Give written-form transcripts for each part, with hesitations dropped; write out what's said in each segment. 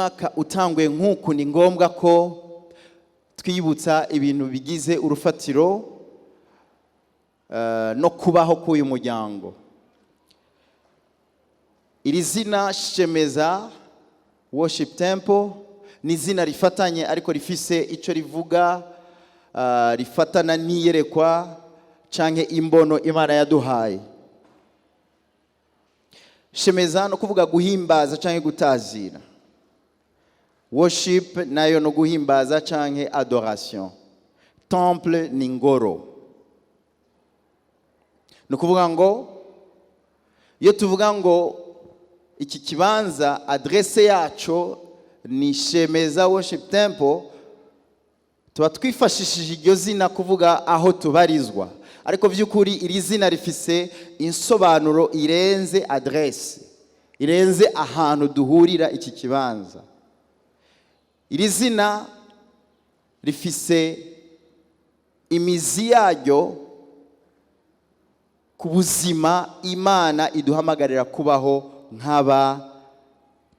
umwaka utangwe nk'uku ni ngombwa ko twibutsa ibintu bigize urufatiro no kubaho k'uyu muryango. Iri zina Shemeza Worship Temple ni izina rifatanye ariko rifise icyo rivuga, rifatana n'iyerekwa canke imbono Imana yaduhaye. Shemeza no kuvuga guhimbaza canke gutazira. Worship nayo no guhimbaza canke adoration. Temple ni ngoro. No kuvuga ngo iyo tuvuga ngo iki kibanza adresse yacu ni Shemeza Worship Temple, tuba twifashishije iryo zina kuvuga aho tubarizwa, ariko by'ukuri iri zina rifise insobanuro irenze adresse, irenze ahantu duhurira iki kibanza. Iri zina rifise imizi yaryo ku buzima Imana iduhamagarira kubaho nk'aba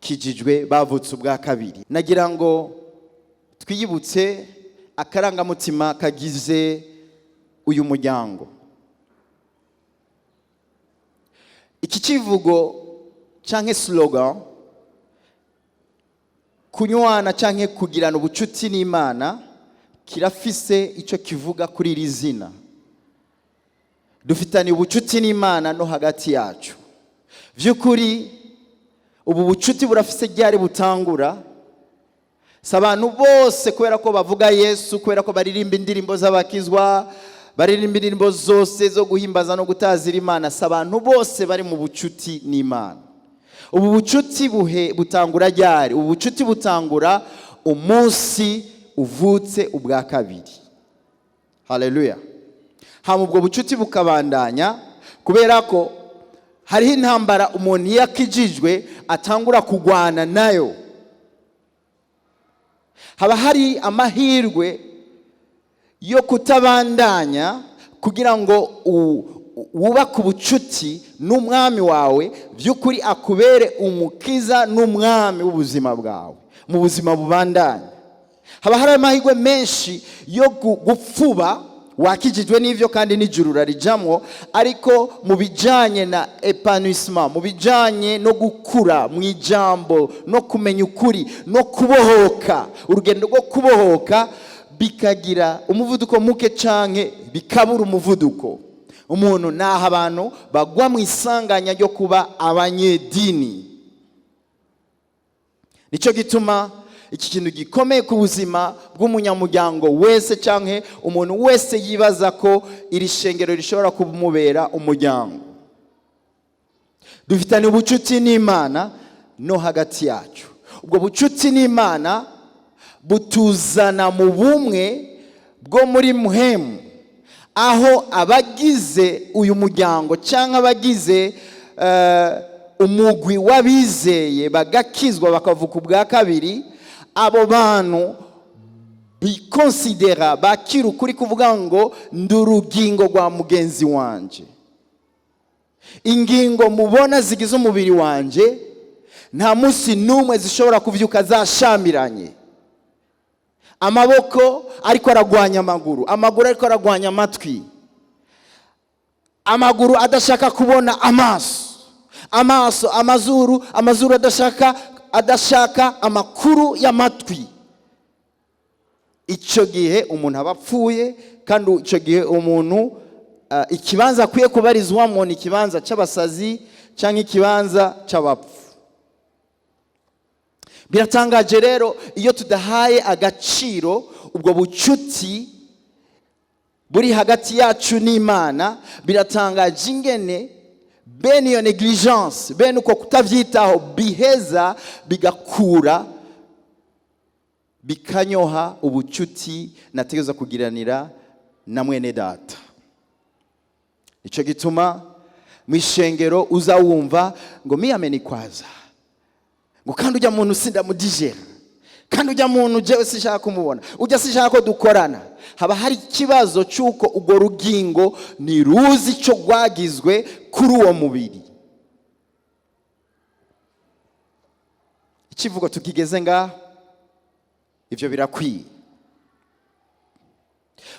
kijijwe bavutse ubwa kabiri. Nagira ngo twiyibutse akarangamutima kagize uyu muryango. Iki kivugo canke slogan kunywana canke kugirana ubucuti n'Imana kirafise ico kivuga kuri iri zina. Dufitanye ubucuti n'Imana no hagati yacu. Vy'ukuri ubu bucuti burafise ryari butangura. Sabantu bose kubera ko bavuga Yesu, kubera ko baririmba indirimbo z'abakizwa, baririmba indirimbo zose zo guhimbaza no gutazira Imana, sabantu bose bari mu bucuti n'Imana. Ubu bucuti butangura ryari? Ubu bucuti butangura umunsi uvutse ubwa kabiri. Haleluya. Hama ubwo bucuti bukabandanya kubera ko hariho intambara umuntu yakijijwe atangura kugwana nayo. Haba hari amahirwe yo kutabandanya kugira ngo wubake ubucuti n'umwami wawe, by'ukuri akubere umukiza n'umwami w'ubuzima bwawe mu buzima bubandanya. Haba hari amahirwe menshi yo gupfuba wakijijwe n'ivyo kandi n'ijuru rarijamwo, ariko mu bijanye na épanouissement, mu bijanye no gukura mu ijambo no kumenya ukuri no kubohoka, urugendo rwo kubohoka bikagira umuvuduko muke canke bikabura umuvuduko. Umuntu naho abantu bagwa mu isanganya ryo kuba abanyedini. Nico gituma iki kintu gikomeye ku buzima bw'umunyamuryango wese canke umuntu wese yibaza ko iri shengero rishobora kumubera umuryango. Dufitanye ubucuti n'Imana no hagati yacu. Ubwo bucuti n'Imana butuzana mu bumwe bwo muri muhemu, aho abagize uyu muryango canke abagize umugwi w'abizeye bagakizwa bakavuka ubwa kabiri, abo bantu bikonsidera bakira ukuri kuvuga ngo ndurugingo rwa mugenzi wanje. Ingingo mubona zigize umubiri wanje nta munsi numwe zishobora kuvyuka zashamiranye. Amaboko ariko aragwanya amaguru, amaguru ariko aragwanya amatwi, amaguru adashaka kubona amaso, amazuru adashaka amakuru y'amatwi. Ico gihe umuntu abapfuye, kandi ico gihe umuntu ikibanza akwiye kubarizwamo ni ikibanza c'abasazi canke ikibanza c'abapfu. Biratangaje rero iyo tudahaye agaciro ubwo bucuti buri hagati yacu n'Imana. Biratangaje ingene bene iyo negligence, bene uko kutavyitaho biheza bigakura bikanyoha ubucuti nategeza kugiranira na mwene data. Ico gituma mwishengero uzawumva ngo miyameni kwaza, ngo kandi ujya muntu sindamudijera, kandi ujya muntu jewe sishaka kumubona, ujya sishaka ko dukorana. Haba hari ikibazo cyuko ubwo rugingo ni ruzi cyo gwagizwe kuri uwo mubiri. ikivugo tukigeze ngaha, ivyo birakwiye.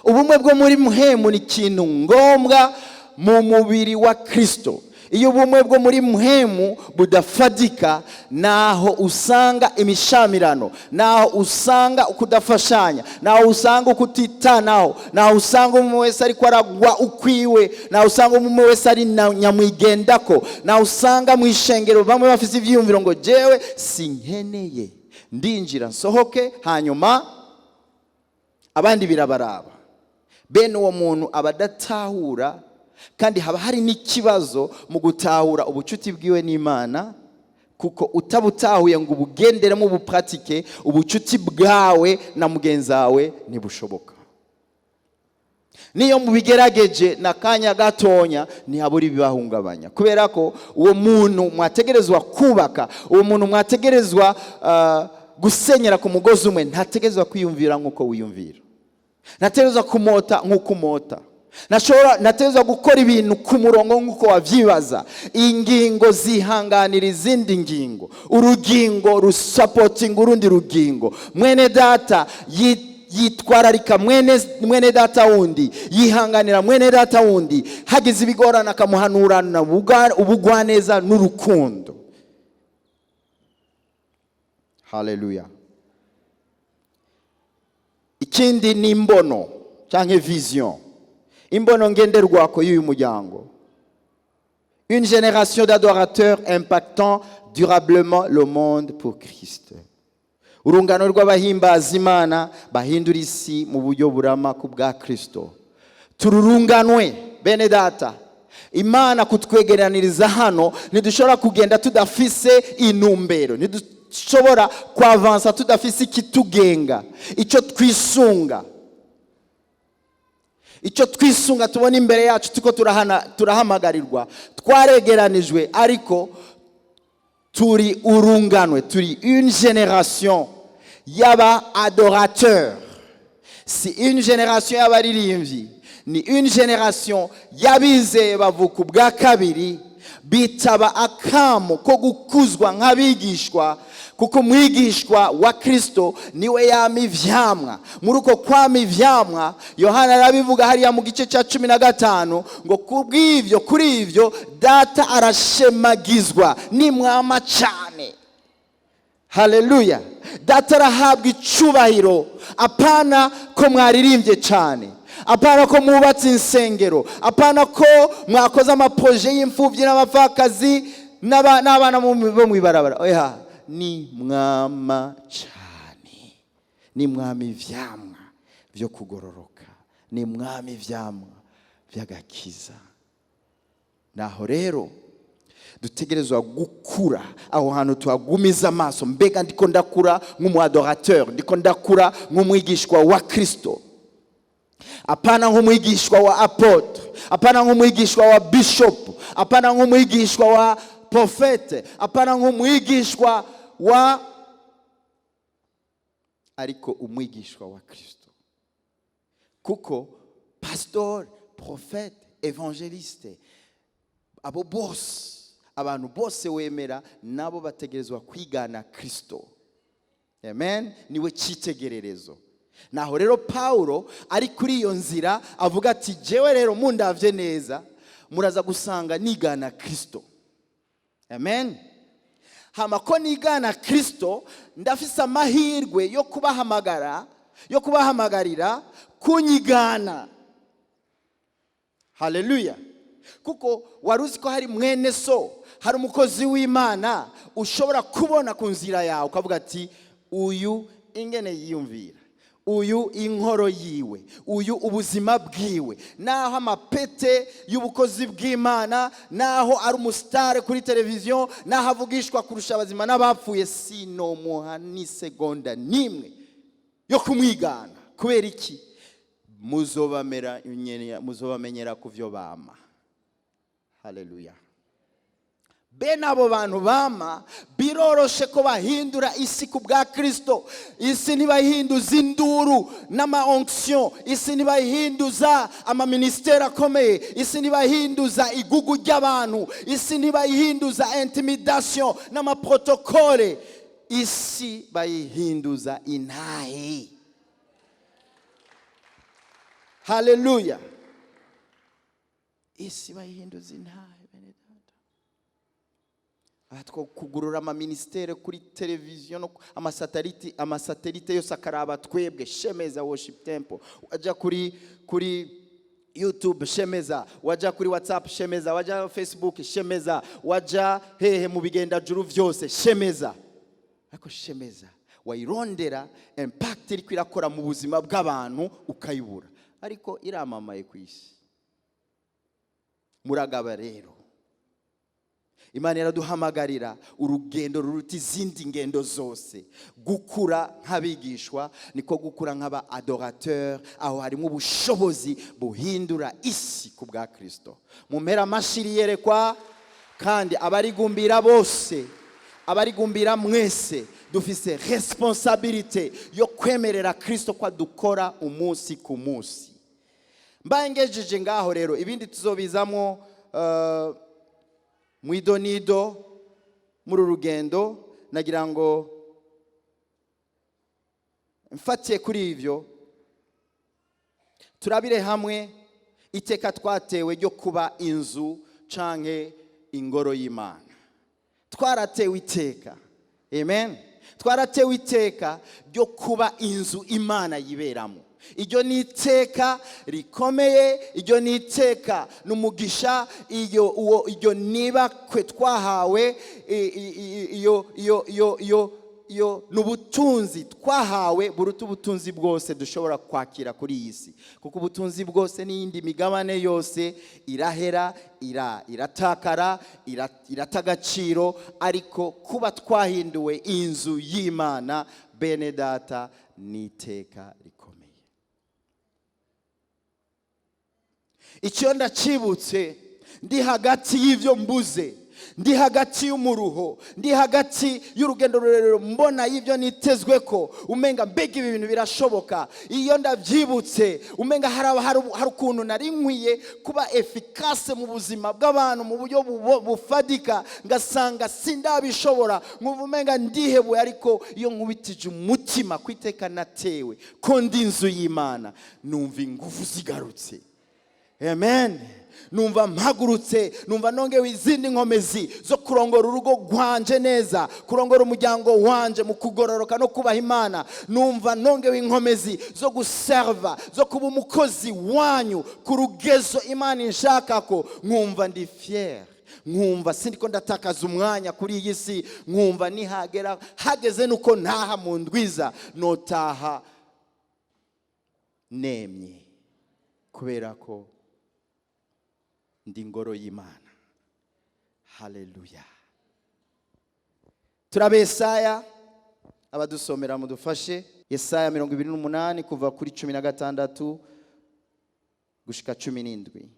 Ubumwe bwo muri muhemu ni ikintu ngombwa mu mubiri wa Kristo. Iyo ubumwe bwo muri muhemu budafadika, naho usanga imishamirano, naho usanga ukudafashanya, naho usanga ukutitanaho, naho usanga umwe wese ariko aragwa ukwiwe, naho usanga umwe wese ari nyamwigendako, naho usanga mu ishengero bamwe bafise ivyiyumviro ngo jewe sinkeneye, ndinjira nsohoke hanyuma abandi birabaraba. Bene uwo muntu abadatahura, kandi haba hari n'ikibazo mu gutahura ubucuti bwiwe n'Imana, kuko utabutahuye ngo ubugenderemo ubupratike, ubucuti bwawe na mugenzi wawe ntibushoboka. Niyo mubigerageje na kanya gatonya ntihabura ibibahungabanya, kubera ko uwo muntu mwategerezwa kubaka, uwo muntu mwategerezwa gusenyera ku mugozi umwe, ntategerezwa kwiyumvira nk'uko wiyumvira, ntategerezwa kumota nk'uko umota, nategerezwa gukora ibintu ku murongo nk'uko wavyibaza. Ingingo zihanganira izindi ngingo, urugingo rusapotinga urundi rugingo. Mwene data yitwararika mwene data wundi, yihanganira mwene data wundi, hagize ibigorana akamuhanurana ubugwaneza n'urukundo. Haleluya. Ikindi ni imbono canke vision, imbono ngenderwako y'uyu muryango. Une génération d'adorateurs impactant durablement le monde pour Christ. Urungano rw'abahimbaza Imana bahindura isi mu buryo burama ku bwa Kristo. Tururunganwe bene data. Imana kutwegeraniriza hano, ntidushobora kugenda tudafise inumbero, ntidushobora kwavansa tudafise ikitugenga, icyo twisunga. Icyo twisunga tubona imbere yacu tuko turahamagarirwa, twaregeranijwe, ariko turi urunganwe, turi une génération y'aba adorateurs. Si une génération y'abaririmbyi, ni une génération y'abizeye bavuka ubwa kabiri, bitaba akamo ko gukuzwa nk'abigishwa, kuko mwigishwa wa Kristo niwe yama ivyamwa. Muri uko kwama ivyamwa, Yohana arabivuga hariya mu gice cya 15 ngo kubw'ivyo, kuri ivyo data arashemagizwa nimwama cyane. Haleluya. Data arahabwa icubahiro, apana ko mwaririmbye cyane, apana ko mubatse insengero, apana ko mwakoze amaproje y'imfuvyi n'abapfakazi n'abana bo mwibarabara. Oya, ni mwama cyane, ni mwami ivyamwa byo kugororoka, ni mwami ivyamwa by'agakiza. Naho rero dutegerezwa gukura aho hantu tuhagumiza amaso. Mbega ndiko ndakura nk'umuadorateur, ndiko ndakura nk'umwigishwa wa Kristo, apana nk'umwigishwa wa apotre, apana nk'umwigishwa wa bishop, apana nk'umwigishwa wa profete, apana nk'umwigishwa wa, ariko umwigishwa wa Kristo. Kuko pastor, profete, evangeliste, abo bose, abantu bose wemera, nabo bategerezwa kwigana Kristo. Amen. Niwe cyitegererezo. Naho rero Paulo ari kuri iyo nzira avuga ati jewe rero mundavye neza muraza gusanga nigana Kristo. Amen. Hama ko nigana Kristo, ndafise amahirwe yo kubahamagarira kunyigana. Haleluya. Kuko waruzi ko hari mwene so, hari umukozi w'Imana ushobora kubona ku nzira yawe ukavuga ati uyu ingene yiyumvira, uyu inkoro yiwe, uyu ubuzima bwiwe, naho amapete y'ubukozi bw'Imana, naho ari umusitare kuri televiziyo, naho avugishwa kurusha abazima n'abapfuye, sinomuha ni segonda nimwe yo kumwigana. Kubera iki? Muzobamenyera kuvyo bama. Haleluya. Bene abo bantu bama biroroshe ko bahindura isi ku bwa Kristo. Isi ntibahinduza induru n'ama onction, isi ntibahinduza ama ministere akomeye, isi ntibahinduza igugu ry'abantu, isi ntibahinduza intimidation n'ama protocole. isi bayihinduza intahe. Haleluya. Isi bayihinduza intahe bene data. Ahatwo kugurura ama ministere kuri televiziyo no amasatelite yose akaraba twebwe Shemeza Worship Temple. Waja kuri YouTube Shemeza, waja kuri WhatsApp Shemeza, waja Facebook Shemeza, waja hehe mu bigenda juru vyose Shemeza. Ariko Shemeza wayirondera impact iri kwirakora mu buzima bw'abantu ukayibura, ariko iramamaye ku isi. Muragaba rero, Imana iraduhamagarira urugendo ruruta izindi ngendo zose. Gukura nk'abigishwa niko gukura nk'aba adorateur, aho harimo ubushobozi buhindura isi ku bwa Kristo. Mumpera amashiri yerekwa, kandi abarigumbira bose, abarigumbira mwese, dufise responsabilité yo kwemerera Kristo kwa dukora umunsi ku munsi. Mbangejeje ngaho rero, ibindi tuzobizamo mwidonido muri rugendo. Nagira ngo mfatiye kuri ivyo turabire hamwe iteka twatewe ryo kuba inzu canke ingoro y'Imana. Twaratewe iteka, amen, twaratewe iteka ryo kuba inzu Imana yiberamo. Iryo ni iteka rikomeye, iryo ni iteka n'umugisha, iryo niba kwe twahawe, iyo n'ubutunzi twahawe buruta ubutunzi bwose dushobora kwakira kuri iyi si. Kuko ubutunzi bwose n'iyindi migabane yose irahera, iratakara, iratagaciro, ariko kuba twahinduwe inzu y'Imana bene data ni iteka rikomeye. Icyo ndacibutse, ndi hagati y'ivyo mbuze, ndi hagati y'umuruho, ndi hagati y'urugendo rurerure, mbona y'ivyo nitezwe ko umenga mbega ibi bintu birashoboka. Iyo ndavyibutse umenga hari ukuntu nari nkwiye kuba efficace mu buzima bw'abantu mu buryo bufadika, ngasanga sindabishobora, nkumva umenga ndihebuye. Ariko iyo nkubitije umutima kwiteka natewe ko ndi inzu y'Imana, numva ingufu zigarutse. Amen. Numva mpagurutse, numva nongewe izindi nkomezi zo kurongora urugo rwanje neza, kurongora umuryango wanje mu kugororoka no kubaha Imana. Numva nongewe inkomezi zo guserva, zo kuba umukozi wanyu ku rugezo Imana inshaka ko. Nkumva ndi fier, nkumva sindiko ndatakaza umwanya kuri iyi si, nkumva nihagera hageze nuko ntaha mu ndwiza, notaha nemye, kubera ko ndi ingoro y'Imana. Haleluya. Turabe Yesaya, abadusomera mudufashe. Yesaya 28 kuva kuri 16 gushika 17.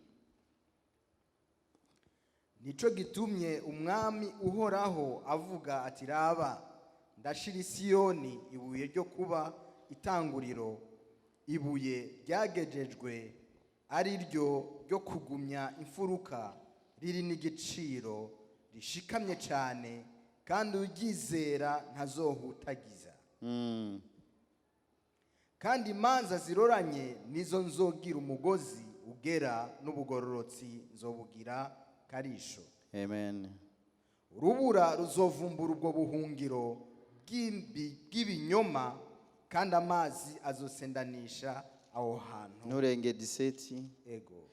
Nico gitumye umwami uhoraho avuga ati, raba ndashira Siyoni ibuye ryo kuba itanguriro, ibuye ryagejejwe, ari ryo kugumya imfuruka, riri n'igiciro, rishikamye cyane, kandi uryizera ntazohutagiza. Kandi imanza ziroranye nizo nzogira umugozi ugera, n'ubugororotsi nzobugira karisho. Amen. Urubura ruzovumbura ubwo buhungiro bw'ibinyoma, kandi amazi azosendanisha aho hantu. Nurenge 17. Ego.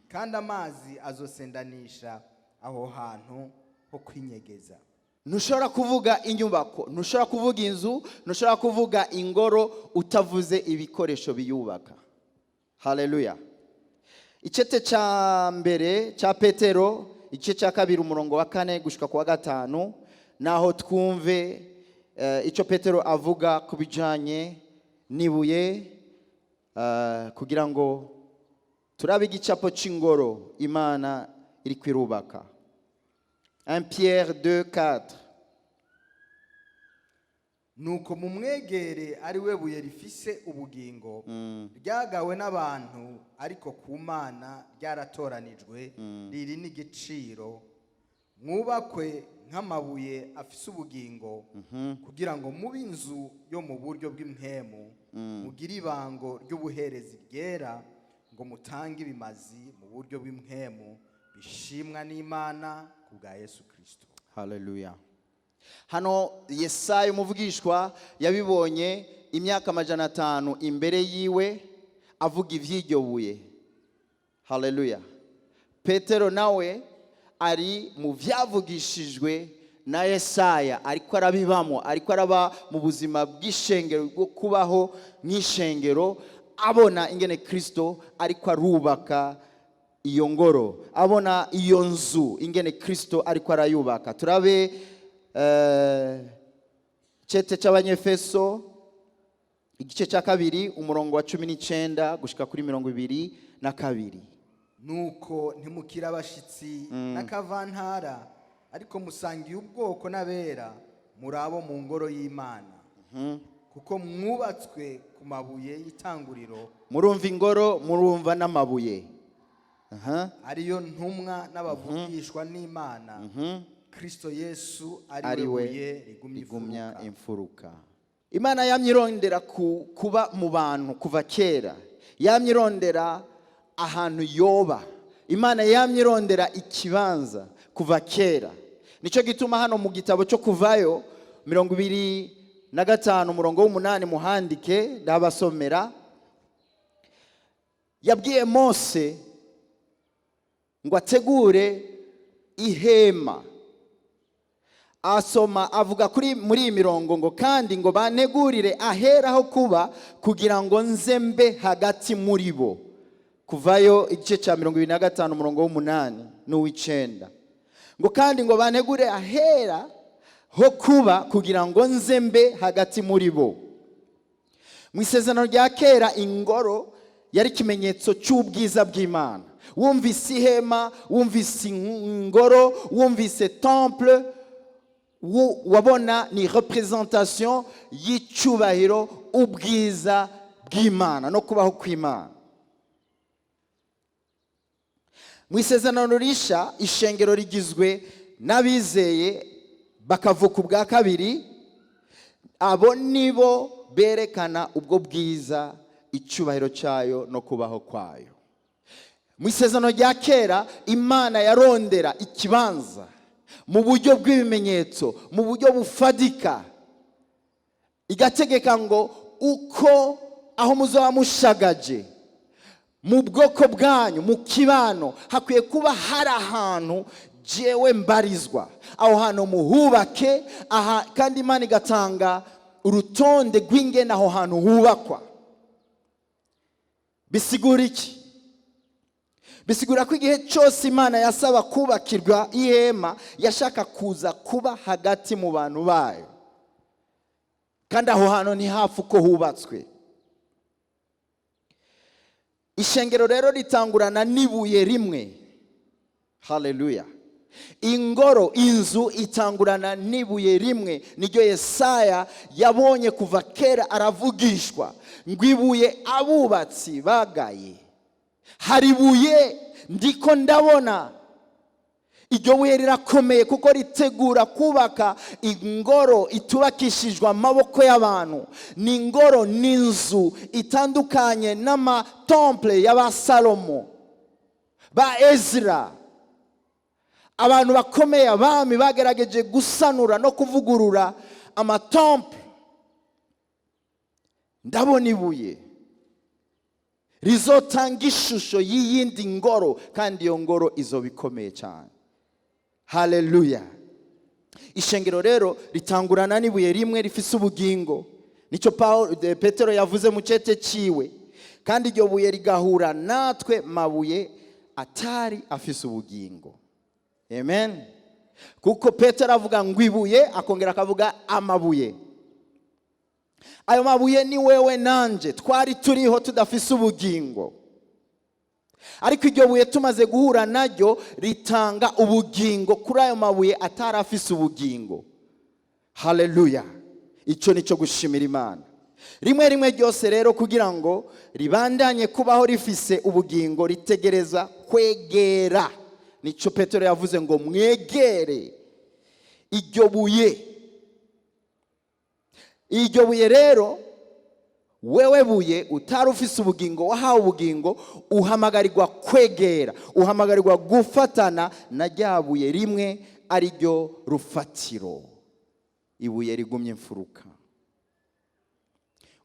Kandi amazi azosendanisha aho hantu ho kwinyegeza. Ntushobora kuvuga inyubako, ntushobora kuvuga inzu, ntushobora kuvuga ingoro utavuze ibikoresho biyubaka. Haleluya. Icete ca mbere ca Petero, igice ca 2 umurongo wa 4 gushika ku wa 5, naho twumve ico Petero avuga kubijanye nibuye, kugira ngo turabe igicapo c'ingoro Imana iri kwirubaka. 1 Pierre 2:4. Nuko mumwegere ari we buye rifise ubugingo, ryagawe n'abantu, ariko ku Mana ryaratoranijwe, riri n'igiciro. Mwubakwe nk'amabuye afise ubugingo kugira ngo mube inzu yo mu buryo bw'impemu mugire ibango ry'ubuherezi ryera ngo mutange ibimazi mu buryo bw'impemu bishimwa n'Imana ku bwa Yesu Kristo. Haleluya. Hano Yesaya umuvugishwa yabibonye imyaka 500 imbere yiwe avuga ivy'iryo buye. Haleluya. Petero nawe ari mu vyavugishijwe na Yesaya, ariko arabibamo, ariko araba mu buzima bw'ishengero bwo kubaho nk'ishengero, abona ingene Kristo ariko arubaka iyo ngoro, abona iyo nzu ingene Kristo ariko arayubaka. Turabe cete c'Abanyefeso igice ca 2 umurongo wa 19 gushika kuri 22. Nuko ntimukira abashitsi n'akavantara, ariko musangiye ubwoko n'abera muri abo mu ngoro y'Imana, kuko mwubatswe ku mabuye y'itanguriro. Murumva ingoro, murumva n'amabuye, ariyo ntumwa n'abavugishwa n'Imana, Kristo Yesu ari we rigumya imfuruka. Imana yamyirondera kuba mu bantu kuva kera, yamyirondera ahantu yoba. Imana yamyirondera ikibanza kuva kera. Nico gituma hano mu gitabo cyo Kuvayo 25 umurongo w'8 muhandike ndabasomera. Yabwiye Mose ngo ategure ihema. Asoma avuga muri iyi mirongo ngo kandi ngo banegurire aheraho kuba kugira ngo nzembe hagati muri bo. Kuvayo igice ca 25 umurongo w'8 n'uw'9. Ngo kandi ngo banegure ahera ho kuba kugira ngo nzembe hagati muri bo. Mu isezerano rya kera ingoro yari ikimenyetso cy'ubwiza bw'Imana. Wumvise ihema, wumvise ingoro, wumvise temple, wabona ni representation y'icubahiro, ubwiza bw'Imana no kubaho kw'Imana. Mu isezerano risha ishengero rigizwe n'abizeye bakavuka ubwa kabiri. Abo nibo berekana ubwo bwiza, icubahiro cyayo no kubaho kwayo. Mu isezerano rya kera Imana yarondera ikibanza mu buryo bw'ibimenyetso, mu buryo bufadika, igategeka ngo uko aho muzoba mushagaje mu bwoko bwanyu, mu kibano, hakwiye kuba hari ahantu jewe mbarizwa. Aho hantu muhubake, kandi Imana igatanga urutonde rw'ingene aho hantu hubakwa. Bisigura iki? Bisigura ko igihe cyose Imana yasaba kubakirwa ihema, yashaka kuza kuba hagati mu bantu bayo, kandi aho hantu ni hafi uko hubatswe. Ishengero rero ritangurana n'ibuye rimwe. Haleluya. Ingoro, inzu itangurana n'ibuye rimwe. Niryo Yesaya yabonye kuva kera aravugishwa ngo ibuye abubatsi bagaye. Hari ibuye ndiko ndabona. Iryo buye rirakomeye kuko ritegura kubaka ingoro itubakishijwe amaboko y'abantu. Ni ingoro, n'inzu itandukanye n'amatemple y'aba Salomo, ba Ezra. Abantu bakomeye, abami bagerageje gusanura no kuvugurura amatemple. Ndabona ibuye rizotanga ishusho y'iyindi ngoro, kandi iyo ngoro izoba ikomeye cyane. Haleluya. Ishengero rero ritangurana n'ibuye rimwe rifise ubugingo. Nico Petero yavuze mu cete ciwe. Kandi iryo buye rigahura natwe mabuye atari afise ubugingo. Amen. Kuko Petero avuga ngo ibuye, akongera akavuga amabuye. Ayo mabuye ni wewe nanje twari turiho tudafise ubugingo. Ariko iryo buye tumaze guhura naryo ritanga ubugingo kuri ayo mabuye atari afise ubugingo. Haleluya. Ico nico gushimira Imana. Rimwe rimwe ryose rero kugira ngo ribandanye kubaho rifise ubugingo ritegereza kwegera. Nico Petero yavuze ngo mwegere iryo buye rero, wewe buye utari ufise ubugingo, wahawe ubugingo, uhamagarirwa kwegera, uhamagarirwa gufatana na rya buye rimwe, ari ryo rufatiro, ibuye rigumye imfuruka.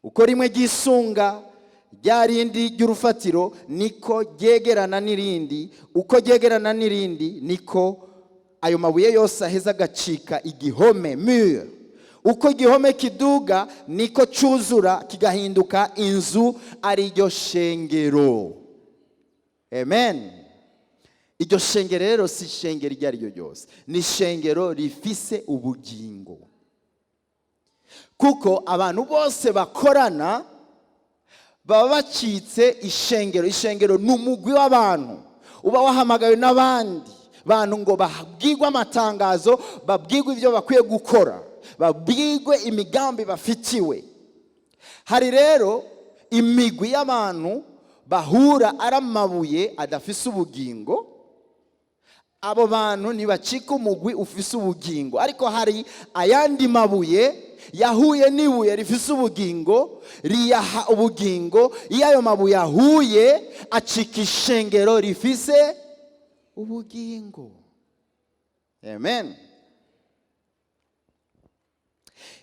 Uko rimwe ryisunga rya rindi ry'urufatiro, niko ryegerana n'irindi. Uko ryegerana n'irindi, niko ayo mabuye yose aheza agacika igihome, mur. Uko igihome kiduga, niko cyuzura kigahinduka inzu, ari ryo shengero. Amen. Iryo shengero rero si shengero iryo ari ryo ryose, ni shengero rifise ubugingo. Kuko abantu bose bakorana baba bacitse ishengero. Ishengero ni umugwi w'abantu uba wahamagawe n'abandi bantu ngo babwirwe amatangazo, babwirwe ibyo bakwiye gukora, babwirwe imigambi bafitiwe. Hari rero imigwi y'abantu bahura ari amabuye adafise ubugingo. Abo bantu ntibacika umugwi ufise ubugingo. Ariko hari ayandi mabuye yahuye n'ibuye rifise ubugingo, riyaha ubugingo. Iyo ayo mabuye yahuye, acika ishengero rifise ubugingo. Amen.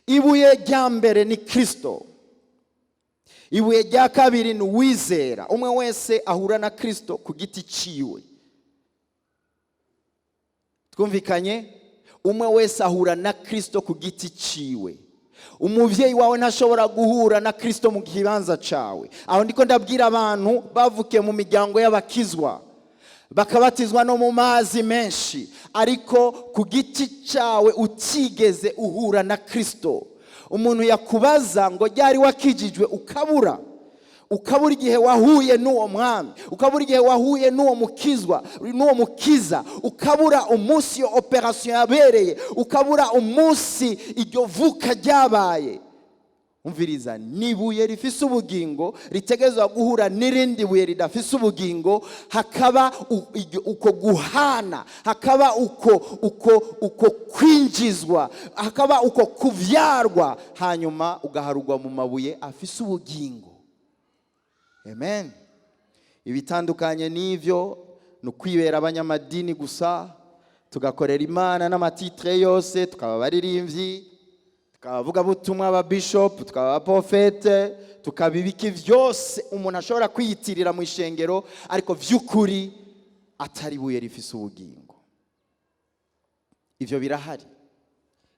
Ibuye rya mbere ni Kristo. Ibuye rya kabiri ni uwizera. Umwe wese ahura na Kristo ku giti ciwe. Twumvikanye? Umwe wese ahura na Kristo ku giti ciwe. Umuvyeyi wawe ntashobora guhura na Kristo mu kibanza cawe. Aho ndiko ndabwira abantu bavukiye mu miryango y'abakizwa, bakabatizwa no mu mazi menshi, ariko ku giti cawe utigeze uhura na Kristo. Umuntu yakubaza ngo ryari wakijijwe, ukabura igihe wahuye n'uwo mwami, ukabura igihe wahuye n'uwo mukiza, ukabura umunsi iyo operation yabereye, ukabura umunsi iryo vuka ryabaye. Umviriza, nibuye rifise ubugingo ritegerezwa guhura n'irindi buye ridafise ubugingo, hakaba uko guhana, hakaba uko kwinjizwa, hakaba uko kuvyarwa, hanyuma ugaharugwa mu mabuye afise ubugingo. Amen. Ibitandukanye n'ivyo no kwibera abanyamadini gusa, tugakorera Imana n'amatitre yose, tukaba baririmbyi, tukavuga butumwa aba bishop, tukaba profete, tukabibiki vyose umuntu ashobora kwiyitirira mu ishengero, ariko vy'ukuri atari buye rifise ubugingo. Ivyo birahari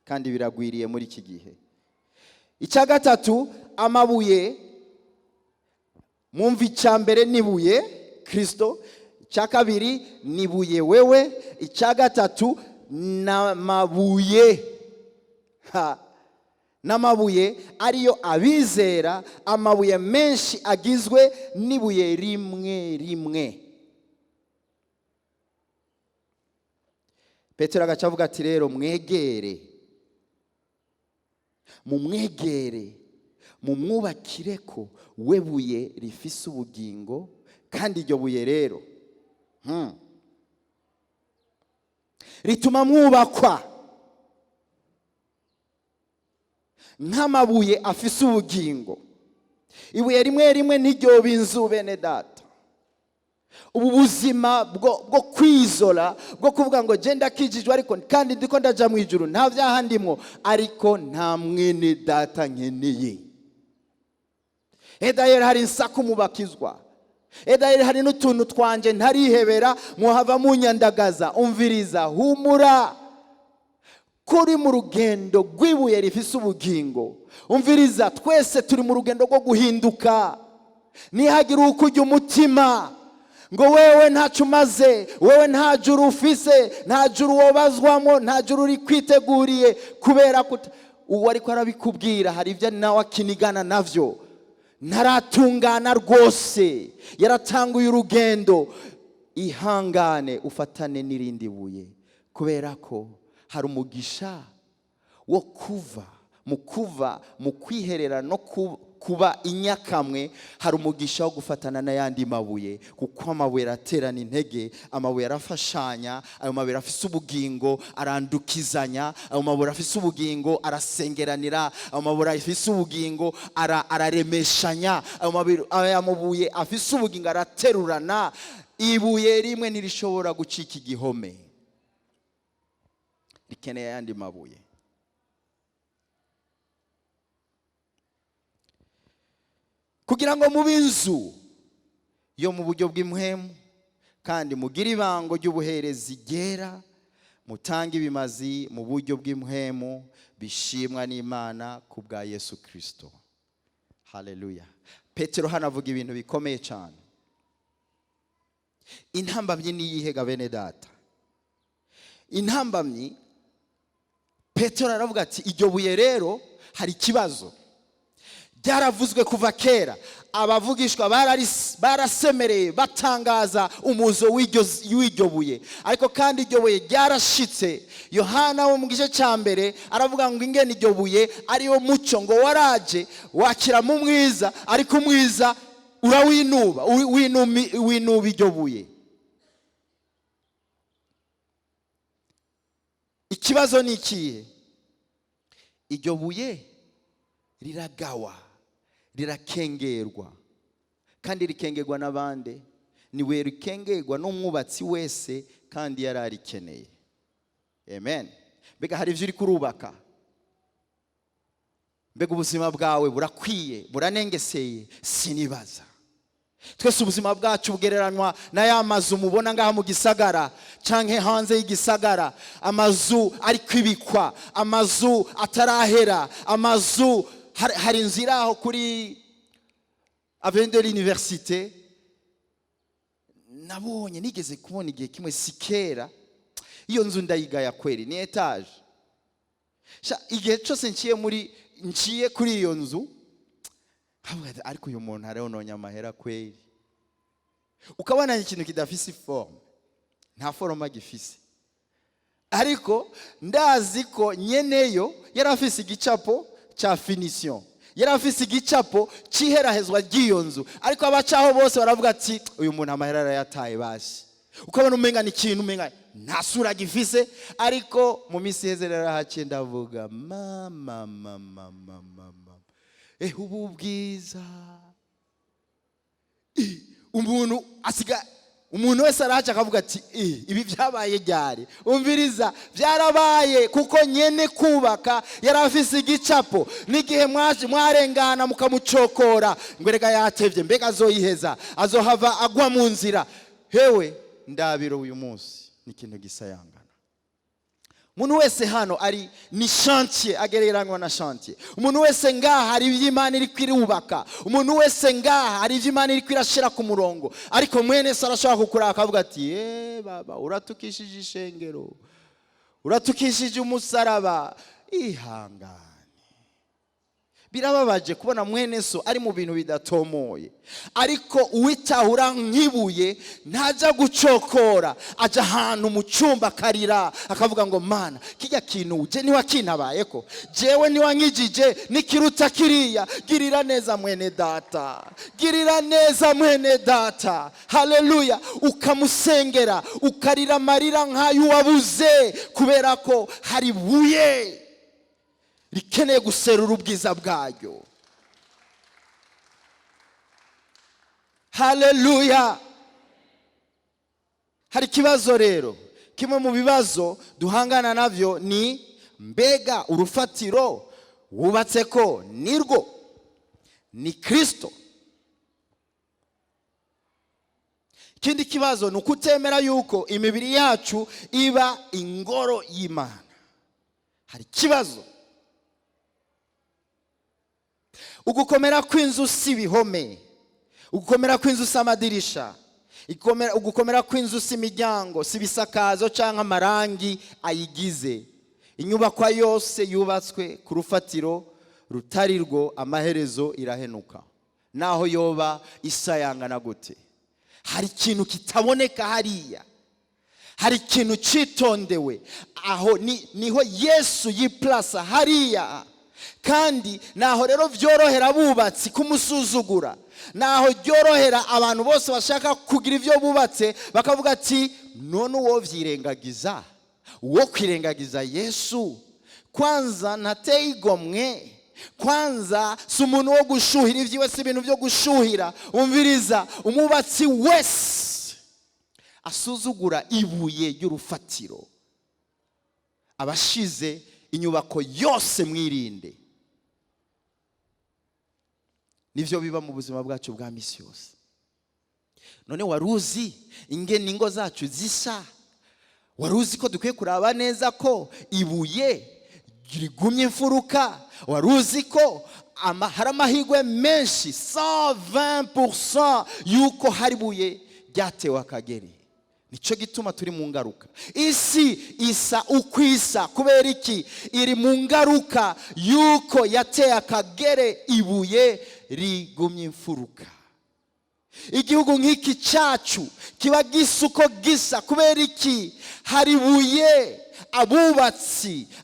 kandi biragwiriye muri iki gihe. Icya gatatu, amabuye, mumva icya mbere nibuye Kristo, icya kabiri nibuye wewe, icya gatatu n'amabuye. N'amabuye ariyo abizera, amabuye menshi agizwe n'ibuye rimwe rimwe. Petero agacavuga ati rero mwegere, mumwegere, mumwubakire ko we buye rifise ubugingo. Kandi iryo buye rero rituma mwubakwa nk'amabuye afise ubugingo. Ibuye rimwe rimwe niryo binzu, bene data. Ubu buzima bwo kwizola, bwo kuvuga ngo je ndakijijwe ariko kandi ndiko ndaja mu ijuru, nta vyaha ndimwo, ariko nta mwene data nkeneye. Edayeri hari insaku mubakizwa, edayeri hari n'utuntu twanje ntarihebera, muhava munyandagaza. Umviriza, humura, kuri mu rugendo rw'ibuye rifise ubugingo. Umviriza, twese turi mu rugendo rwo guhinduka. Nihagira ukujya umutima ngo wewe ntacu maze, wewe nta juru ufise, nta juru wobazwamo, nta juru uri kwiteguriye, kubera ko uwo ariko arabikubwira hari ibyo nawe akinigana navyo, ntaratungana rwose, yaratanguye urugendo. Ihangane ufatane n'irindi buye, kubera ko hari umugisha wo kuva mu kuva mu kwiherera no kuba inyakamwe, hari umugisha wo gufatana n'ayandi mabuye, kuko amabuye araterana intege, amabuye arafashanya, ayo mabuye afise ubugingo arandukizanya, ayo mabuye afise ubugingo arasengeranira, ayo mabuye afise ubugingo araremeshanya, ayo mabuye afise ubugingo araterurana. Ibuye rimwe ntirishobora gucika igihome, rikeneye ayandi mabuye. Kugira ngo mube inzu yo mu buryo bw'impwemu, kandi mugire ibango ry'ubuherezi ryera, mutange ibimazi mu buryo bw'impwemu bishimwa n'Imana ku bwa Yesu Kristo. Haleluya. Petero hano avuga ibintu bikomeye cyane. Intambamyi ni iyihe ga bene data? Intambamyi, Petero aravuga ati iryo buye rero hari ikibazo. Byaravuzwe kuva kera, abavugishwa barasemereye batangaza umuzo w'iryo buye, ariko kandi iryo buye ryarashitse. Yohana wo mu gice cya mbere aravuga ngo ingene iryo buye ariyo mucyo, ngo waraje wakira mu mwiza, ariko umwiza urawinuba, winuba iryo buye. Ikibazo ni ikihe? Iryo buye riragawa, rirakengerwa, kandi rikengerwa n'abande. Niwe rikengerwa n'umwubatsi wese kandi yararikeneye. Amen. Mbega hari ivyo uri kurubaka? Mbega ubuzima bwawe burakwiye, buranengeseye? Sinibaza. Twese ubuzima bwacu bugereranwa na ya mazu mubona ngaha mu gisagara canke hanze y'igisagara, amazu ari kwibikwa, amazu atarahera, amazu. Hari inzira aho kuri Avenue de l'Université, nabonye nigeze kubona igihe kimwe sikera, iyo nzu ndayigaya kweri, ni etage. Igihe cyose nciye kuri iyo nzu, ariko uyu muntu arononye amahera kweri. Ukabona ikintu kidafise forme, nta forma gifise, ariko ndazi ko nyeneyo yarafise igicapo cha finition, yarafise igicapo ciherahezwa ry'iyo nzu, ariko abacaho bose baravuga ati uyu muntu amahera arayataye bashi. Ukabona umenga ni ikintu umenga nta sura gifise, ariko mu minsi heze rarahaciye ndavuga mama ubu bwiza. Umuntu wese arahaca akavuga ati ibi byabaye ryari? Umviriza, byarabaye kuko nyene kubaka yarafise igicapo. N'igihe mwarengana mukamucokora ngo rega yatevye, mbega azoyiheza, azohava agwa mu nzira. Hewe ndabiro uyu munsi ni ikintu gisayangana. Umuntu wese hano ari ni chantier, agereranywa na chantier. Umuntu wese ngaha hari ivy'Imana iri kwirubaka, umuntu wese ngaha hari ivy'Imana iri kwirashira ku murongo, ariko mwene se arashaka kukuraka akavuga ati baba uratukishije ishengero, uratukishije umusaraba. Ihangane. Birababaje kubona mwene so ari mu bintu bidatomoye, ariko uwitahura nk'ibuye ntaja gucokora, aja ahantu mu cyumba karira akavuga ngo Mana, kijya kintu uje niwa kintabayeko, jewe niwa nkijije nikiruta kiriya. Girira neza mwene data, girira neza mwene data. Haleluya. Ukamusengera, ukarira amarira nk'ayo wabuze, kubera ko hari buye rikeneye guserura ubwiza bwayo. Haleluya. Hari kibazo rero, kimwe mu bibazo duhangana navyo ni mbega urufatiro wubatse ko nirwo ni Kristo. Ikindi kibazo ni ukutemera yuko imibiri yacu iba ingoro y'Imana. Hari kibazo. Ugukomera kw'inzu si bihome, ugukomera kw'inzu si amadirisha, ugukomera kw'inzu si imiryango, si bisakazo canke amarangi ayigize. Inyubakwa yose yubatswe ku rufatiro rutari rwo, amaherezo irahenuka, naho yoba isayangana gute. Hari ikintu kitaboneka hariya, hari ikintu citondewe. Aho niho Yesu yiplasa hariya. kandi naho rero byorohera abubatsi kumusuzugura, naho byorohera abantu bose bashaka kugira ibyo bubatse bakavuga ati none uwo vyirengagiza, uwo kwirengagiza Yesu kwanza ntateye igomwe, kwanza si umuntu wo gushuhira, ibyiwe si ibintu byo gushuhira. Umviriza, umubatsi wese asuzugura ibuye ry'urufatiro abashize inyubako yose mwirinde. Nivyo biba mu buzima bwacu bwa misi yose. None waruzi ingene ingo zacu zisa? Waruzi ko dukwiye kuraba neza ko ibuye rigumye imfuruka? Waruzi ko hari amahirwe menshi 120% yuko hari ibuye ryatewe akagere? Nico gituma turi mu ngaruka. Isi isa ukwisa kubera iki? Iri mu ngaruka yuko yateye akagere, ibuye rigumye imfuruka. Igihugu nk'iki cyacu kiba gisa uko gisa kubera iki? Hari ibuye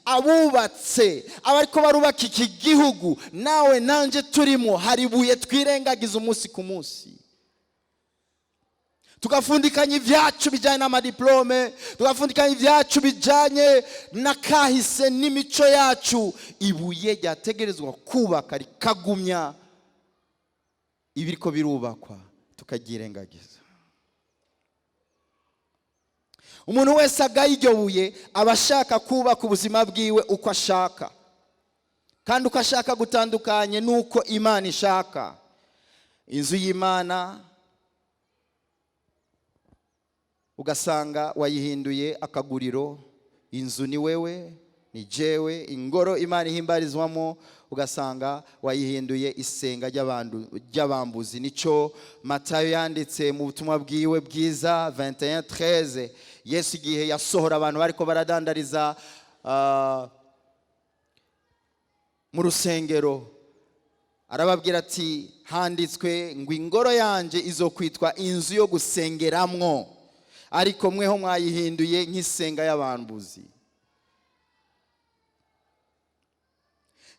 abubatse abariko barubaka iki gihugu, nawe nanje turimo, hari ibuye twirengagiza umunsi ku munsi. Tugafundikanya ibyacu bijyanye n'amadiplome, tugafundikanya ibyacu bijyanye n'akahise n'imico yacu. Ibuye ryategerezwa kubaka rikagumya ibiriko birubakwa tukagyirengagiza. Umuntu wese agaye iryo buye aba ashaka kubaka ubuzima bwiwe uko ashaka, kandi uko ashaka gutandukanye n'uko Imana ishaka. Inzu y'Imana ugasanga wayihinduye akaguriro. Inzu ni wewe, ni jewe. Ingoro Imana ihimbarizwamo ugasanga wayihinduye isenga ry'abambuzi. Nico Matayo yanditse mu butumwa bwiwe bwiza 21:13. Yesu igihe yasohora abantu bariko baradandariza mu rusengero, arababwira ati handitswe ngo ingoro yanje izokwitwa inzu yo gusengeramwo, ariko mweho mwayihinduye nk'isenga y'abambuzi.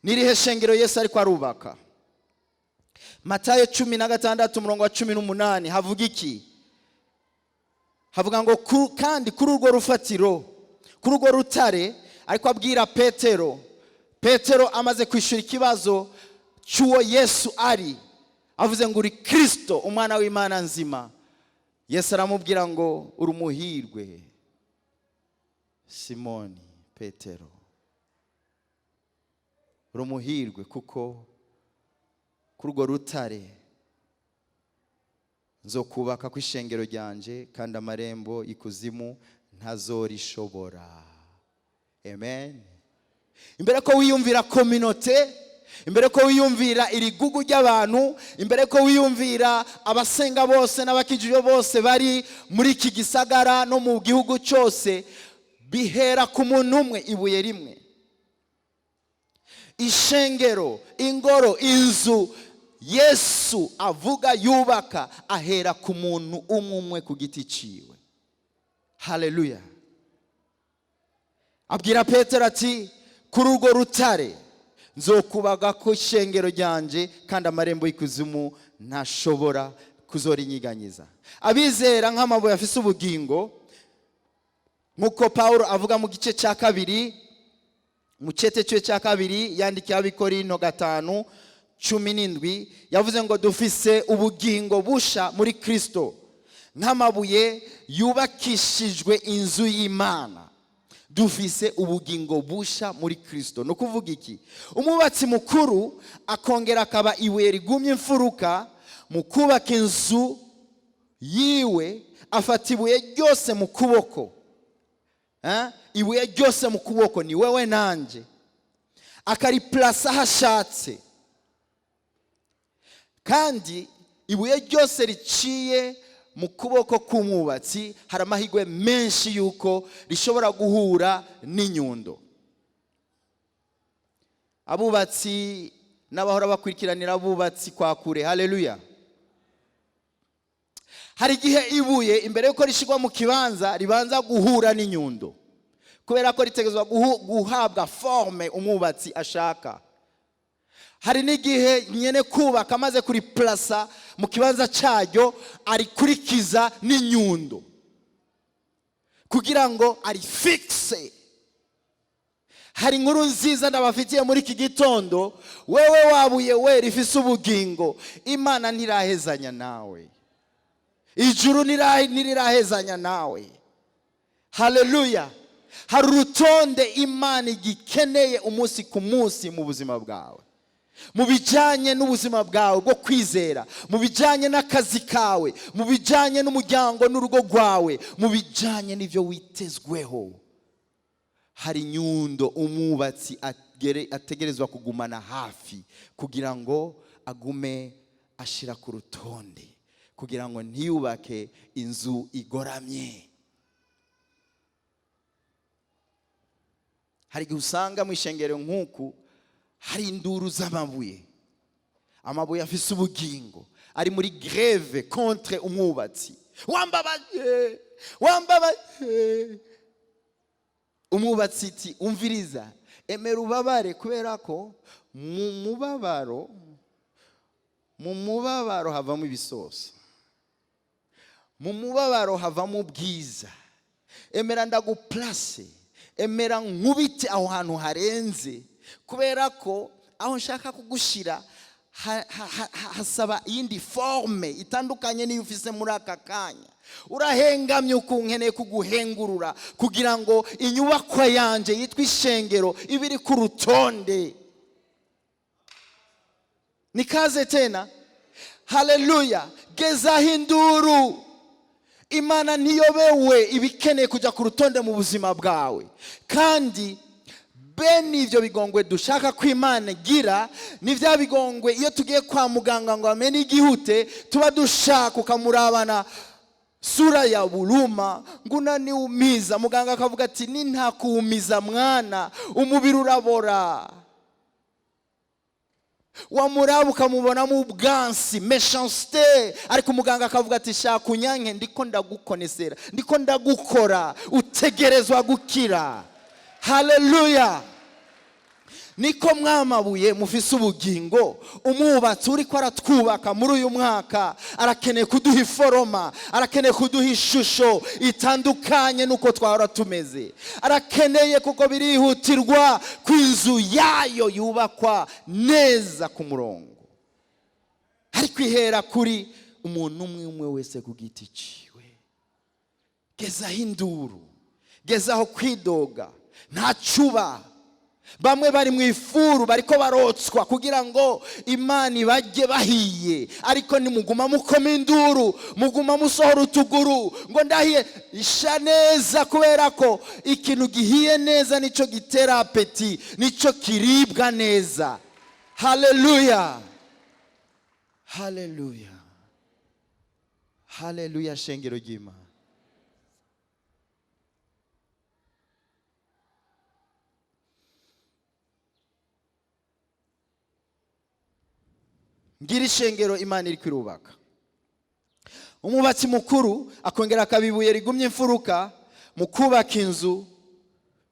Nirihe shengero Yesu ariko arubaka? Matayo 16:18 havuga iki? Havuga ngo kandi kuri urwo rufatiro, kuri urwo rutare, ariko abwira Petero. Petero amaze kwishura ikibazo cy'uwo Yesu ari, avuze ngo uri Kristo umwana w'Imana nzima. Yesu aramubwira ngo uri umuhirwe Simoni Petero, uri umuhirwe kuko kuri urwo rutare nzokubaka ku ishengero ryanje, kandi amarembo ikuzimu ntazorishobora. Amen. Imbere ko wiyumvira communauté, imbere ko wiyumvira irigugu ry'abantu, imbere ko wiyumvira abasenga bose n'abakijije bose bari muri iki gisagara no mu gihugu cyose, bihera ku muntu umwe, ibuye rimwe. Ishengero, ingoro, inzu Yesu avuga yubaka ahera ku muntu umwe ku giti ciwe. Haleluya. Abwira Petero ati kuri urwo rutare nzokubaga ku ishengero ryanje, kandi amarembo y'ikuzimu ntashobora kuzorinyiganyiza. Abizera nk'amabuye afise ubugingo, nkuko Paulo avuga mu gice cya kabiri, mu cete cya kabiri yandikiye Abikorinto 5:17, yavuze ngo dufise ubugingo busha muri Kristo, nk'amabuye yubakishijwe inzu y'Imana. Dufise ubugingo busha muri Kristo. No kuvuga iki? Umubatsi mukuru akongera akaba ibuye rigumye imfuruka mu kubaka inzu yiwe, afata ibuye ryose mu kuboko. Ibuye ryose mu kuboko ni wewe nanje, akariplasa hashatse. Kandi ibuye ryose riciye mu kuboko k'umwubatsi hari amahirwe menshi yuko rishobora guhura n'inyundo. Abubatsi n'abahora bakurikiranira abubatsi kwa kure, haleluya. Hari igihe ibuye imbere yuko rishigwa mu kibanza ribanza guhura n'inyundo, kubera ko ritegezwa guhabwa forme umwubatsi ashaka. hari n'igihe nyene kubaka amaze kuriplasa mu kibanza cyaryo arikurikiza n'inyundo kugira ngo arifixe. Hari inkuru nziza ndabafitiye muri iki gitondo. Wewe wabuye we rifise ubugingo, Imana ntirahezanya nawe, ijuru ntirirahezanya nawe. Haleluya. Hari urutonde Imana igikeneye umunsi ku munsi mu buzima bwawe, mu bijyanye n'ubuzima bwawe bwo kwizera, mu bijyanye n'akazi kawe, mu bijyanye n'umuryango n'urugo rwawe, mu bijyanye n'ibyo witezweho. Hari inyundo umwubatsi ategerezwa kugumana hafi kugira ngo agume ashira ku rutonde, kugira ngo ntiyubake inzu igoramye. Hari igihe usanga mu ishengero nk'uku hari induru z'amabuye, amabuye afise ubugingo, ari muri greve contre umwubatsi. Wambabaje, wambabaje. Umwubatsi iti umviriza, emera ubabare, kubera ko mu mubabaro havamo ibisosa, mu mubabaro havamo ubwiza. Emera ndaguplace, emera nkubite aho hantu harenze, kubera ko aho nshaka kugushira hasaba iyindi forme itandukanye niyo ufise muri aka kanya. Urahengamye ukunkeneye kuguhengurura kugira ngo inyubakwa yanje yitwa ishengero ibiri ku rutonde. Nikaze tena. Haleluya. Gezaho induru. Imana ntiyobewe ibikeneye kujya ku rutonde mu buzima bwawe, kandi bene ivyo bigongwe dushaka ko Imana igira ni vya bigongwe iyo tugiye kwa muganga ngo amenye igihute, tuba dushaka ukamurabana sura ya buluma ngo unaniumiza, muganga akavuga ati ni ntakuumiza mwana, umubiri urabora. Wamuraba ukamubona mu bwansi méchanceté, ariko muganga akavuga ati shaka unyanke, ndiko ndagukonesera, ndiko ndagukora, utegerezwa gukira. Haleluya. Niko mwamabuye mufise ubugingo, umwubatsi uriko aratwubaka muri uyu mwaka arakeneye kuduha iforoma, arakeneye kuduha ishusho itandukanye nuko twahora tumeze. Arakeneye kuko birihutirwa ku inzu yayo yubakwa neza ku murongo, ariko ihera kuri umuntu umwe wese ku giti ciwe. Gezaho induru, gezaho kwidoga, nta cuba. Bamwe bari mu ifuru bariko barotswa kugira ngo Imana ibajye bahiye, ariko nimuguma mukoma induru, muguma musohora utuguru ngo ndahiye. Isha neza, kubera ko ikintu gihiye neza nico gitera apeti, nico kiribwa neza. Haleluya. Haleluya. Haleluya shengero ry'Imana. Ngira ishengero Imana iri kwirubaka. Umubatsi mukuru akongera akabibuye rigumye imfuruka mu kubaka inzu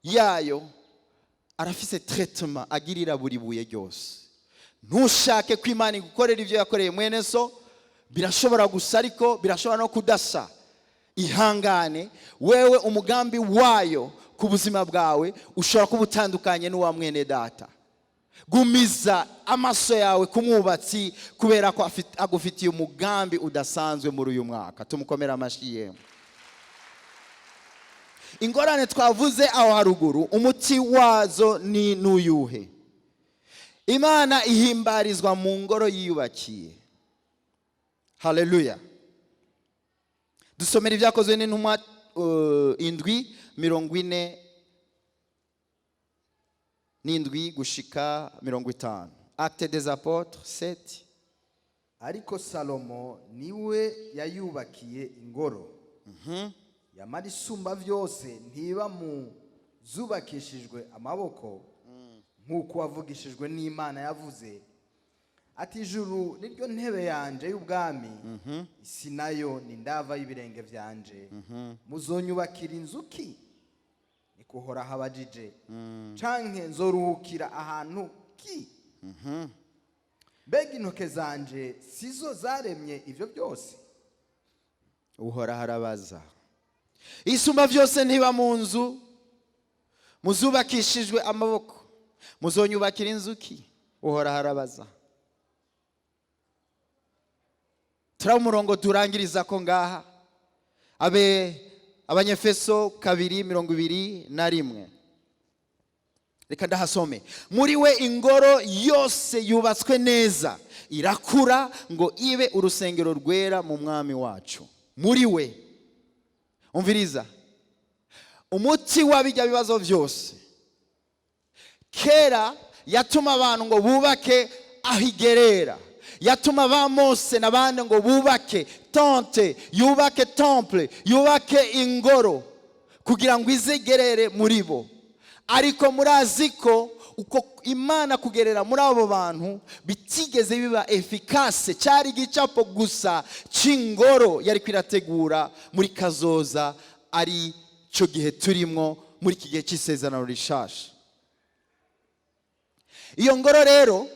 yayo, arafise traitement agirira buri buye ryose. Ntushake ko Imana igukorera ivyo yakoreye mwene so, birashobora gusa ariko birashobora no kudasa. Ihangane, wewe umugambi wayo ku buzima bwawe ushobora kuba utandukanye n'uwa mwene data. Gumiza amaso yawe ku mwubatsi, kubera ko agufitiye umugambi udasanzwe muri uyu mwaka. Tumukomera amashyi yemwe. Ingorane twavuze aho haruguru, umuti wazo ni nuyuhe? Imana ihimbarizwa mu ngoro yiyubakiye. Haleluya. Dusomera ibyakozwe n'intumwa 7:47 gushika 50. Actes des Apôtres 7. Ariko Salomo niwe yayubakiye ingoro. Yamara isumba vyose ntiba mu zubakishijwe amaboko, nk'uko wavugishijwe n'Imana yavuze ati ijuru niryo ntebe yanje y'ubwami, isi nayo ni ndava y'ibirenge vyanje. Muzonyubakira inzu ki? Nikuhora habajije. Canke nzoruhukira ahantu ki? mbega intoke zanje sizo zaremye ivyo byose? Uhoraho arabaza. Isumba byose ntiba mu nzu muzubakishijwe amaboko, muzonyubakira inzuki? Uhoraho arabaza. Turaba umurongo turangiriza ko ngaha, Abanyefeso 2:21. Reka ndahasome. Muri we ingoro yose yubatswe neza, irakura ngo ibe urusengero rwera mu mwami wacu. Muri we, umviriza, umuti wabijya bibazo byose. Kera yatuma abantu ngo bubake ahigerera, yatuma ba Mose n'abandi ngo bubake tente, yubake temple, yubake ingoro kugira ngo izegerere muri bo. Ariko murazi ko uko Imana kugerera muri abo bantu bitigeze biba efficace, cyari gicapo gusa cy'ingoro yari kwirategura muri kazoza, ari cyo gihe turimo muri iki gihe cy'isezerano rishasha. Iyo ngoro rero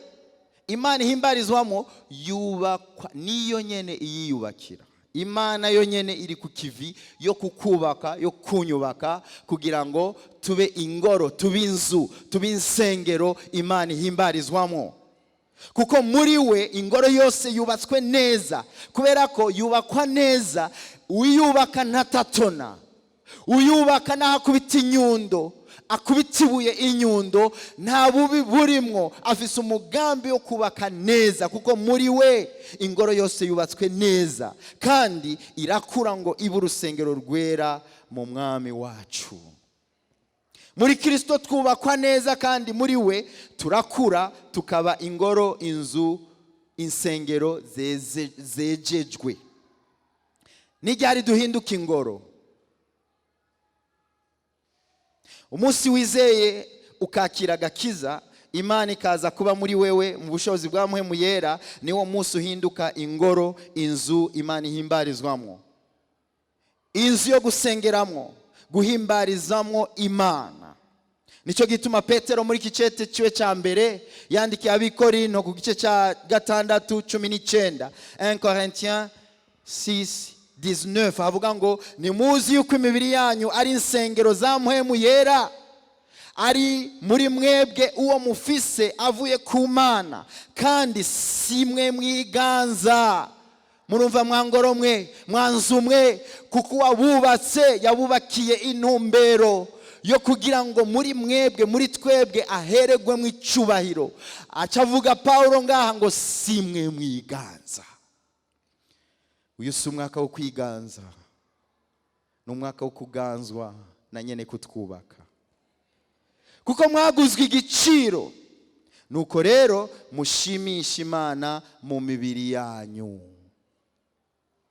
Imana ihimbarizwamo yubakwa niyo nyene iyiyubakira. Imana yo nyene iri ku kivi yo kukubaka, yo kunyubaka kugira ngo tube ingoro, tube inzu, tube insengero Imana ihimbarizwamo. Kuko muri we ingoro yose yubatswe neza, kubera ko yubakwa neza. Uyubaka ntatatona, uyubaka nahakubita inyundo, akubita ibuye inyundo, nta bubi burimwo. Afise umugambi wo kubaka neza, kuko muri we ingoro yose yubatswe neza kandi irakura ngo ibe urusengero rwera mu mwami wacu. Muri Kristo twubakwa neza kandi muri we turakura tukaba ingoro, inzu, insengero zejejwe. Nijyari duhinduka ingoro? Umunsi wizeye ukakira agakiza, Imana ikaza kuba muri wewe mu bushobozi bwa Mpwemu Yera, niwo munsi uhinduka ingoro, inzu Imana ihimbarizwamo, inzu yo gusengeramo, guhimbarizamo Imana. Nicyo gituma Petero muri kicete ciwe ca mbere yandikiye Abikorinto ku gice ca 6:19, 1 Corinthiens 6:19, havuga ngo nimuzi yuko imibiri yanyu ari insengero za Mpwemu Yera, ari muri mwebwe uwo mufise avuye ku Mana, kandi si mwe mwiganza. Murumva mwangoro mwe, mwanzu mwe, kuko wabubatse yabubakiye intumbero yo kugira ngo muri mwebwe, muri twebwe aheregwe mu icubahiro. Acavuga Paulo ngaha ngo si mwe mwiganza. Uyu si umwaka wo kwiganza, ni umwaka wo kuganzwa na nyene kutwubaka, kuko mwaguzwe igiciro. Nuko rero mushimisha Imana mu mibiri yanyu.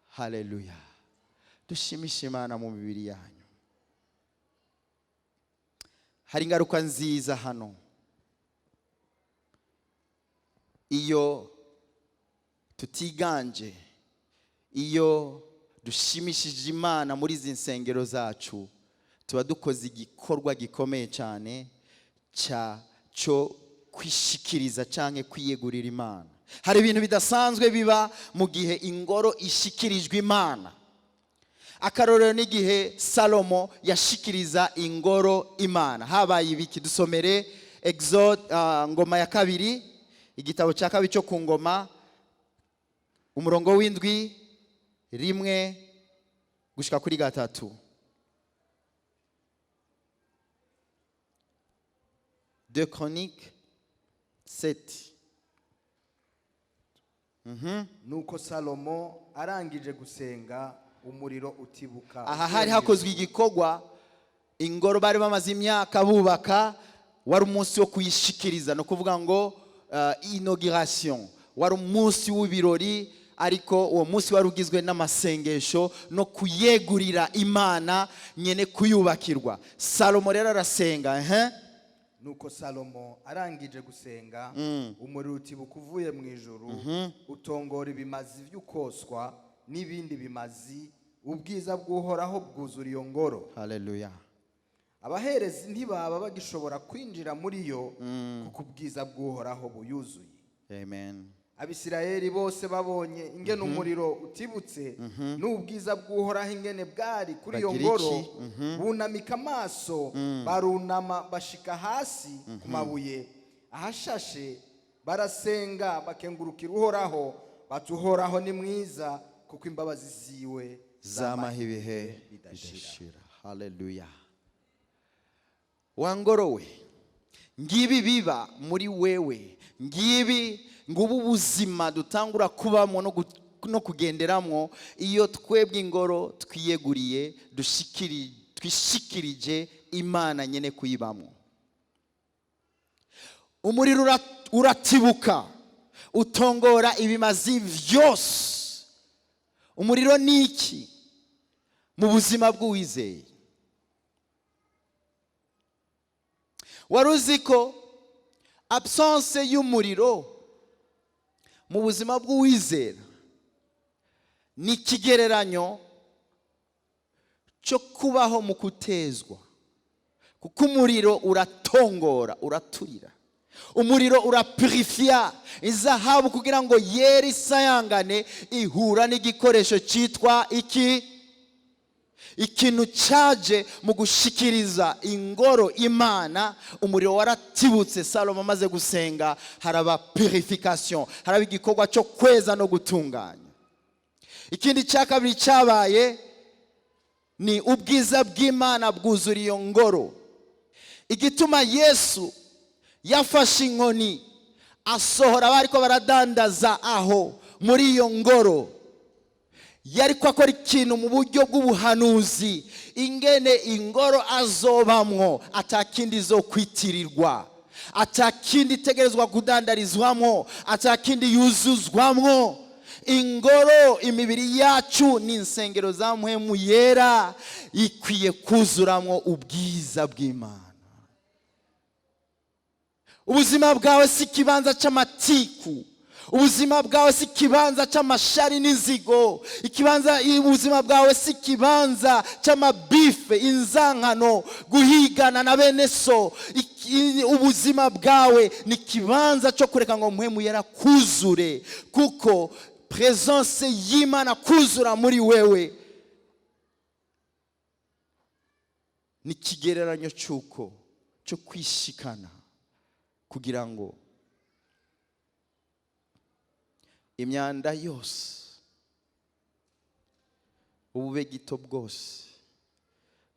Haleluya. Dushimisha Imana mu mibiri yanyu. Hari ingaruka nziza hano iyo tutiganje, iyo dushimishije Imana muri izi nsengero zacu, tuba dukoze igikorwa gikomeye cyane cyo kwishikiriza canke kwiyegurira Imana. Hari ibintu bidasanzwe biba mu gihe ingoro ishikirijwe Imana. Akarorero n'igihe Salomo yashikiriza ingoro Imana. Habaye ibiki? Dusomere Exode, ngoma ya 2, igitabo cya 2 cyo ku ngoma, umurongo w'indwi 1 gushika kuri 3. 2 Chroniques 7. Nuko Salomo arangije gusenga, umuriro utibuka. Aha hari hakozwe igikorwa, ingoro bari bamaze imyaka bubaka, wari umunsi wo kuyishikiriza, no kuvuga ngo inauguration, wari umunsi w'ibirori, ariko uwo munsi wari ugizwe n'amasengesho no kuyegurira Imana nyene kuyubakirwa. Salomo rero arasenga. Nuko Salomo arangije gusenga, umuriro utibuka uvuye mu ijuru, utongora ibimazi by'ukoswa n'ibindi bimazi, ubwiza bw'Uhoraho bwuzura iyo ngoro. Haleluya. Abaherezi ntibaba bagishobora kwinjira muri yo, kuko ubwiza bw'Uhoraho buyuzuye. Amen. abisirayeli bose babonye ingene umuriro utibutse n'ubwiza bw'uhoraho ingene bwari kuri iyo Bagira ngoro iki? bunamika amaso barunama bashika hasi ku mabuye ahashashe barasenga bakengurukira uhoraho bati uhoraho ni mwiza kuko imbabazi ziwe zamaho ibihe bidashira. bidashira. Haleluya. Wangorowe, ngibi biba muri wewe, ngubu ubuzima dutangura kubamo no kugenderamwo iyo twebwe ingoro twiyeguriye twishikirije Imana nyene kuyibamwo. Umuriro uratibuka utongora ibimazi vyose. Umuriro ni iki mu buzima bw'uwizeye? Waruzi ko absence y'umuriro mu buzima bw'uwizera ni ikigereranyo cyo kubaho mu kutezwa, kuko umuriro uratongora, uraturira. Umuriro urapurifiya izahabu kugira ngo yere isayangane, ihura n'igikoresho cyitwa ikintu cyaje mu gushikiriza ingoro Imana. Umuriro waratibutse. Salomo amaze gusenga haraba purification, haraba igikorwa cyo kweza no gutunganya. Ikindi cya kabiri cyabaye ni ubwiza bw'Imana bwuzura iyo ngoro. Igituma Yesu yafashe inkoni asohora abari ko baradandaza aho muri iyo ngoro, yari ko akora ikintu mu buryo bw'ubuhanuzi, ingene ingoro azobamwo atakindi zo kwitirirwa, atakindi itegerezwa kudandarizwamwo, atakindi yuzuzwamwo. Ingoro, imibiri yacu ni insengero za mpwemu yera, ikwiye kuzuramwo ubwiza bw'Imana. Ubuzima bwawe si kibanza c'amatiku, ubuzima bwawe si kibanza c'amashari n'inzigo, ubuzima bwawe si kibanza c'amabife, inzankano, guhigana na bene so. Ubuzima bwawe ni kibanza cyo kureka ngo mpwemu yera kuzure, kuko presence y'Imana kuzura muri wewe ni kigereranyo cy'uko cyo kwishikana kugira ngo imyanda yose, ubube gito bwose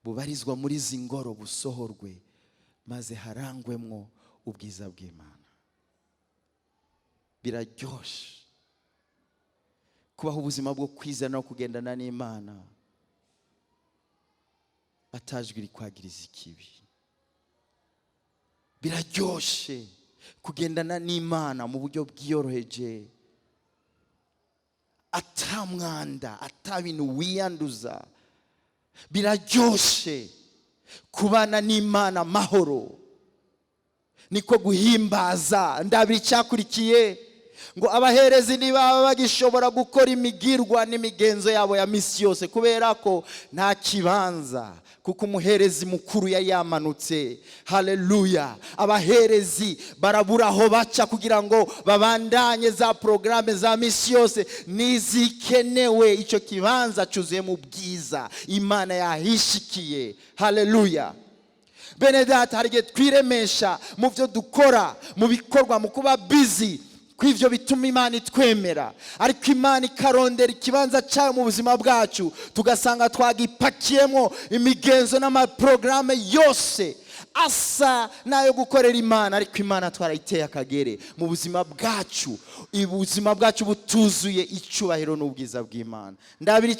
bubarizwa muri izi ngoro busohorwe, maze harangwemwo ubwiza bw'Imana. Biraryoshe kubaho ubuzima bwo kwizera no kugendana n'Imana atajwi rikwagiriza ikibi. Biraryoshe kugendana n'Imana mu buryo bwiyoroheje, atamwanda, atabintu wiyanduza. Biraryoshe kubana n'Imana mahoro, niko guhimbaza. Ndabiri cyakurikiye ngo abaherezi ntibaba bagishobora gukora imigirwa n'imigenzo yabo ya misi yose, kubera ko nta kibanza, kuko umuherezi mukuru yari yamanutse. Haleluya. Abaherezi barabura aho baca kugira ngo babandanye za programe za misi yose nizikenewe. Icyo kibanza cyuzuye mu bwiza Imana yahishikiye. Haleluya. Bene data, hari igihe twiremesha mu byo dukora, mu bikorwa, mu kuba busy, kw'ivyo bituma Imana itwemera, ariko Imana ikarondera ikibanza cyayo mu buzima bwacu, tugasanga twagipakiyemo imigenzo n'amaprograme yose asa nayo gukorera Imana, ariko Imana twarayiteye akagere mu buzima bwacu. Ubuzima bwacu butuzuye icubahiro n'ubwiza bw'Imana. Ndabiri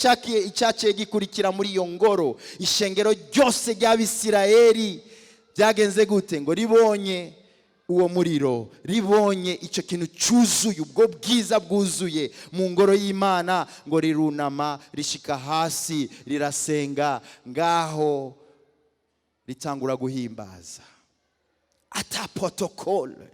icyaciye gikurikira muri iyo ngoro, ishengero ryose ry'Abisirayeli byagenze gute? Ngo ribonye uwo muriro, ribonye icyo kintu cyuzuye, ubwo bwiza bwuzuye mu ngoro y'Imana, ngo rirunama, rishika hasi, rirasenga, ngaho ritangura guhimbaza. Ata protocole,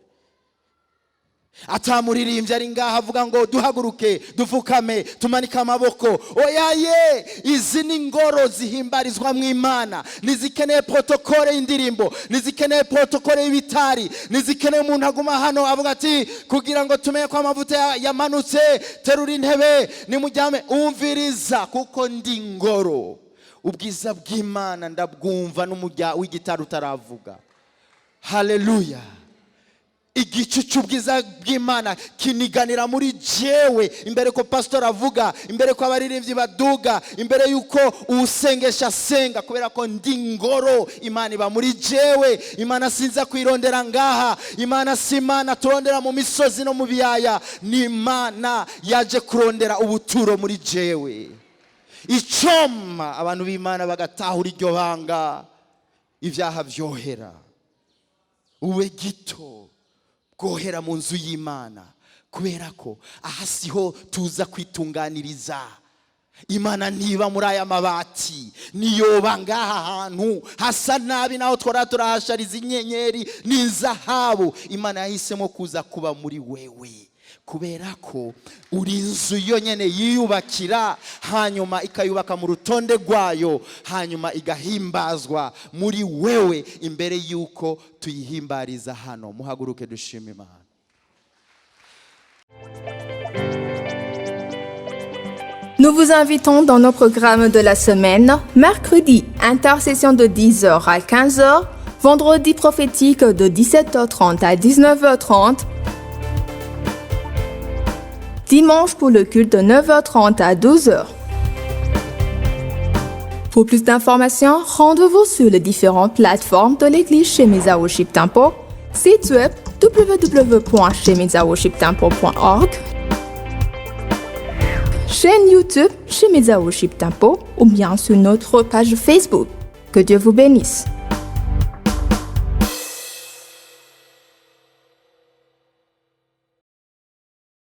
atamuririmbyi ari ngaha avuga ngo duhaguruke dupfukame tumanike amaboko. Oyaye, izi ni ingoro zihimbarizwa mu Imana. Nizikeneye protokole y'indirimbo, nizikeneye protokole y'ibitari, nizikeneye umuntu aguma hano avuga ati kugira ngo tumenye ko amavuta yamanutse, terura intebe nimujyame. Umviriza, kuko ndi ingoro. Ubwiza bw'Imana ndabwumva n'umujya w'igitari utaravuga. Haleluya. Igicu cy'ubwiza bw'Imana kiniganira muri jewe, imbere ko pastor avuga, imbere ko abaririmbyi baduga, imbere yuko usengesha senga, kubera ko ndi ingoro. Imana iba muri jewe. Imana sinza kwirondera ngaha. Imana si Imana turondera mu misozi no mu biyaya. Ni Imana yaje kurondera ubuturo muri jewe. Icoma abantu b'Imana bagatahura iryo banga, ibyaha byohera. Ube gito bwohera mu nzu y'Imana, kubera ko aha siho tuza kwitunganiriza. Imana ntiba muri aya mabati, niyoba ngaha hantu hasa nabi naho twara turahashariza inyenyeri n'inzahabu. Imana yahisemo kuza kuba muri wewe, kubera ko uri inzu yonyene yiyubakira, hanyuma ikayubaka mu rutonde rwayo, hanyuma igahimbazwa muri wewe imbere yuko tuyihimbariza hano. Muhaguruke dushime Imana. Nous vous invitons dans nos programmes de la semaine. Mercredi, intercession de 10h à 15h. Vendredi prophétique de 17h30 à 19h30. Dimanche pour le culte de 9h30 à 12h. Pour plus d'informations, rendez-vous sur les différentes plateformes de l'église Shemeza Worship Temple, site web www.shemezawworshiptemple.org, chaîne YouTube Shemeza Worship Temple ou bien sur notre page Facebook. Que Dieu vous bénisse.